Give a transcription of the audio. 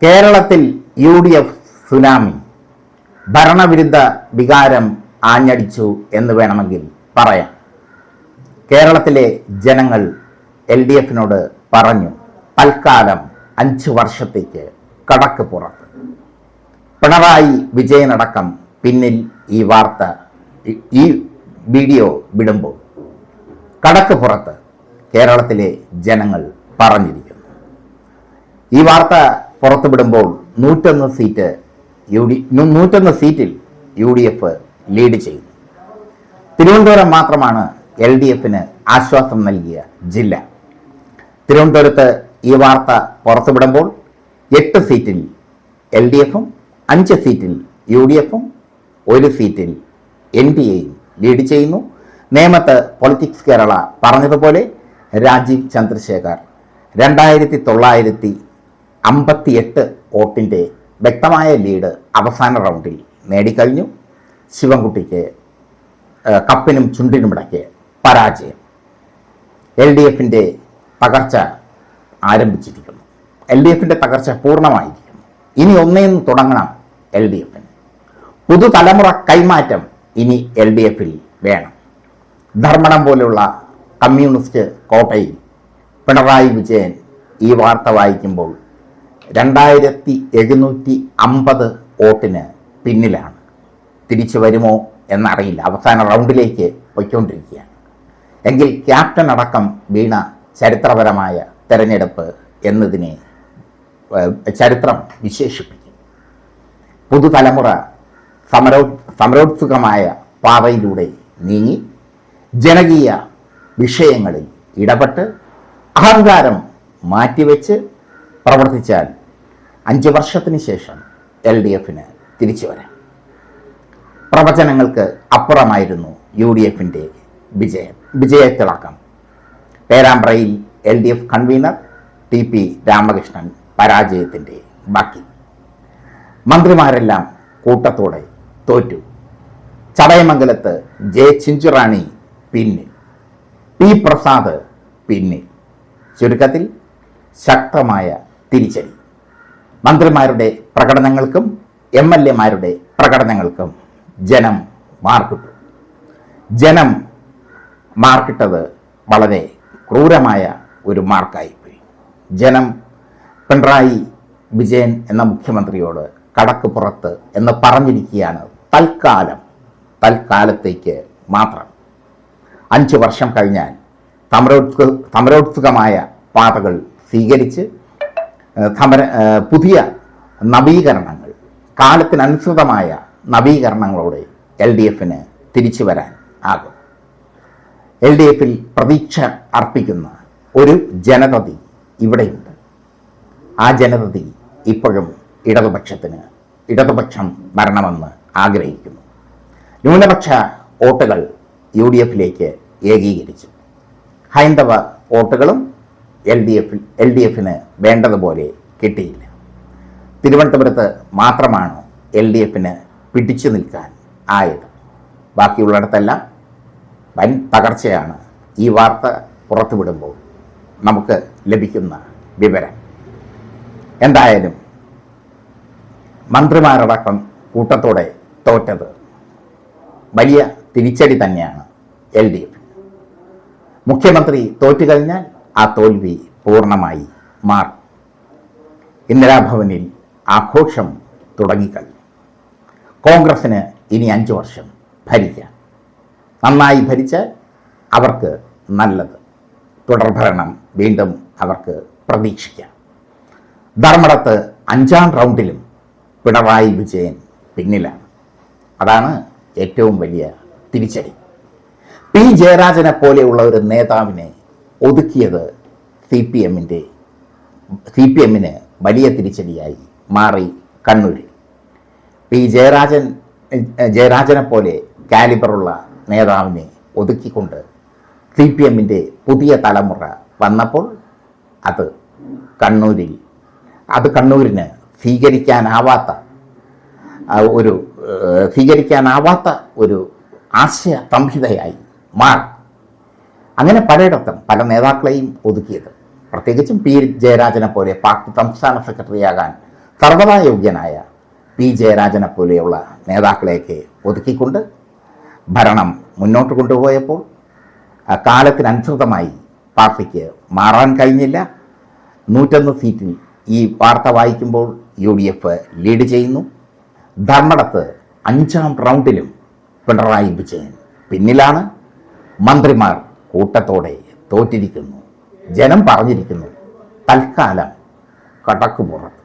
കേരളത്തിൽ UDF tsunami, ഭരണവിരുദ്ധ വികാരം ആഞ്ഞടിച്ചു എന്ന് വേണമെങ്കിൽ പറയാം. കേരളത്തിലെ ജനങ്ങൾ LDFിനോട് പറഞ്ഞു, തൽക്കാലം 5 വർഷത്തേക്ക് കടക്ക് പുറത്ത്. പിണറായി വിജയനടക്കം പിന്നിൽ ഈ വീഡിയോ വിടുമ്പോൾ കടക്ക് പുറത്ത് കേരളത്തിലെ ജനങ്ങൾ പറഞ്ഞിരിക്കുന്നു. ഈ വാർത്ത പുറത്തുവിടുമ്പോൾ 101 സീറ്റിൽ UDF ലീഡ് ചെയ്യുന്നു. തിരുവനന്തപുരം മാത്രമാണ് LDFിന് ആശ്വാസം നൽകിയ ജില്ല. തിരുവനന്തപുരത്ത് ഈ വാർത്ത പുറത്തുവിടുമ്പോൾ 8 സീറ്റിൽ LDFും 5 സീറ്റിൽ UDFും 1 സീറ്റിൽ NDAയും ലീഡ് ചെയ്യുന്നു. നേമത്ത് പൊളിറ്റിക്സ് കേരള പറഞ്ഞതുപോലെ രാജീവ് ചന്ദ്രശേഖർ 2958 വോട്ടിൻ്റെ വ്യക്തമായ ലീഡ് അവസാന റൗണ്ടിൽ നേടിക്കഴിഞ്ഞു. ശിവൻകുട്ടിക്ക് കപ്പിനും ചുണ്ടിനുമിടയ്ക്ക് പരാജയം. LDFിൻ്റെ തകർച്ച ആരംഭിച്ചിരിക്കുന്നു. LDFിൻ്റെ തകർച്ച പൂർണ്ണമായിരിക്കുന്നു. ഇനി ഒന്നേന്ന് തുടങ്ങണം LDFിന്. പുതുതലമുറ കൈമാറ്റം ഇനി LDFിൽ വേണം. ധർമ്മടം പോലുള്ള കമ്മ്യൂണിസ്റ്റ് കോട്ടയിൽ പിണറായി വിജയൻ ഈ വാർത്ത വായിക്കുമ്പോൾ 2750 വോട്ടിന് പിന്നിലാണ്. തിരിച്ചു വരുമോ എന്നറിയില്ല. അവസാന റൗണ്ടിലേക്ക് പോയിക്കൊണ്ടിരിക്കുകയാണ്. എങ്കിൽ ക്യാപ്റ്റൻ അടക്കം വീണ ചരിത്രപരമായ തെരഞ്ഞെടുപ്പ് എന്നതിനെ ചരിത്രം വിശേഷിപ്പിക്കും. പുതുതലമുറ സമരോത്സുകമായ പാതയിലൂടെ നീങ്ങി ജനകീയ വിഷയങ്ങളിൽ ഇടപെട്ട് അഹങ്കാരം മാറ്റിവെച്ച് പ്രവർത്തിച്ചാൽ 5 വർഷത്തിന് ശേഷം LDFിന് തിരിച്ചു വരാം. പ്രവചനങ്ങൾക്ക് അപ്പുറമായിരുന്നു UDFിൻ്റെ വിജയത്തിളക്കം. പേരാമ്പ്രയിൽ LDF കൺവീനർ TP രാമകൃഷ്ണൻ പരാജയത്തിൻ്റെ ബാക്കി. മന്ത്രിമാരെല്ലാം കൂട്ടത്തോടെ തോറ്റു. ചടയമംഗലത്ത് J. ചിഞ്ചുറാണി പിന്നിൽ, P. പ്രസാദ് പിന്നിൽ. ചുരുക്കത്തിൽ ശക്തമായ തിരിച്ചടി. മന്ത്രിമാരുടെ പ്രകടനങ്ങൾക്കും MLAമാരുടെ പ്രകടനങ്ങൾക്കും ജനം മാർക്കിട്ടു. ജനം മാർക്കിട്ടത് വളരെ ക്രൂരമായ ഒരു മാർക്കായിപ്പോയി. ജനം പിണറായി വിജയൻ എന്ന മുഖ്യമന്ത്രിയോട് കടക്ക് പുറത്ത് എന്ന് പറഞ്ഞിരിക്കുകയാണ്. തൽക്കാലത്തേക്ക് മാത്രം. 5 വർഷം കഴിഞ്ഞാൽ സമരോത്സുകമായ പാതകൾ സ്വീകരിച്ച് പുതിയ നവീകരണങ്ങൾ, കാലത്തിനനുസൃതമായ നവീകരണങ്ങളോടെ LDFിന് തിരിച്ചു വരാൻ ആകും. LDFിൽ പ്രതീക്ഷ അർപ്പിക്കുന്ന ഒരു ജനതതി ഇവിടെയുണ്ട്. ആ ജനതതി ഇപ്പോഴും ഇടതുപക്ഷം വരണമെന്ന് ആഗ്രഹിക്കുന്നു. ന്യൂനപക്ഷ വോട്ടുകൾ UDFിലേക്ക് ഏകീകരിച്ചു. ഹൈന്ദവ വോട്ടുകളും LDFിന് വേണ്ടതുപോലെ കിട്ടിയില്ല. തിരുവനന്തപുരത്ത് മാത്രമാണ് LDFിന് പിടിച്ചു നിൽക്കാൻ ആയത്. ബാക്കിയുള്ളിടത്തെല്ലാം വൻ തകർച്ചയാണ്. ഈ വാർത്ത പുറത്തുവിടുമ്പോൾ നമുക്ക് ലഭിക്കുന്ന വിവരം. എന്തായാലും മന്ത്രിമാരടക്കം കൂട്ടത്തോടെ തോറ്റത് വലിയ തിരിച്ചടി തന്നെയാണ് LDF. മുഖ്യമന്ത്രി തോറ്റുകഴിഞ്ഞാൽ ആ തോൽവി പൂർണ്ണമായി മാറും. ഇന്ദിരാഭവനിൽ ആഘോഷം തുടങ്ങിക്കഴിഞ്ഞു. കോൺഗ്രസിന് ഇനി 5 വർഷം ഭരിക്കാം. നന്നായി ഭരിച്ചാൽ അവർക്ക് നല്ലത്. തുടർഭരണം വീണ്ടും അവർക്ക് പ്രതീക്ഷിക്കാം. ധർമ്മടത്ത് 5ാം റൗണ്ടിലും പിണറായി വിജയൻ പിന്നിലാണ്. അതാണ് ഏറ്റവും വലിയ തിരിച്ചടി. P. ജയരാജനെ പോലെയുള്ള ഒരു നേതാവിനെ ഒതുക്കിയത് CPMന് വലിയ തിരിച്ചടിയായി മാറി കണ്ണൂരിൽ. P. ജയരാജനെ പോലെ കാലിബറുള്ള നേതാവിനെ ഒതുക്കിക്കൊണ്ട് CPMൻ്റെ പുതിയ തലമുറ വന്നപ്പോൾ അത് കണ്ണൂരിന് സ്വീകരിക്കാനാവാത്ത ഒരു ആശയ സംഹിതയായി മാറി. അങ്ങനെ പലയിടത്തും പല നേതാക്കളെയും ഒതുക്കിയത്. പ്രത്യേകിച്ചും P. ജയരാജനെ പോലെ പാർട്ടി സംസ്ഥാന സെക്രട്ടറിയാകാൻ സർവ്വതായോഗ്യനായ പി ജയരാജനെ പോലെയുള്ള നേതാക്കളെയൊക്കെ ഒതുക്കിക്കൊണ്ട് ഭരണം മുന്നോട്ട് കൊണ്ടുപോയപ്പോൾ കാലത്തിനനുസൃതമായി പാർട്ടിക്ക് മാറാൻ കഴിഞ്ഞില്ല. 101 സീറ്റിൽ ഈ വാർത്ത വായിക്കുമ്പോൾ UDF ലീഡ് ചെയ്യുന്നു. ധർമ്മടത്ത് 5ാം റൗണ്ടിലും പിണറായി വിജയൻ പിന്നിലാണ്. മന്ത്രിമാർ കൂട്ടത്തോടെ തോറ്റിരിക്കുന്നു. ജനം പറഞ്ഞിരിക്കുന്നു, തൽക്കാലം കടക്കുപുറത്ത്.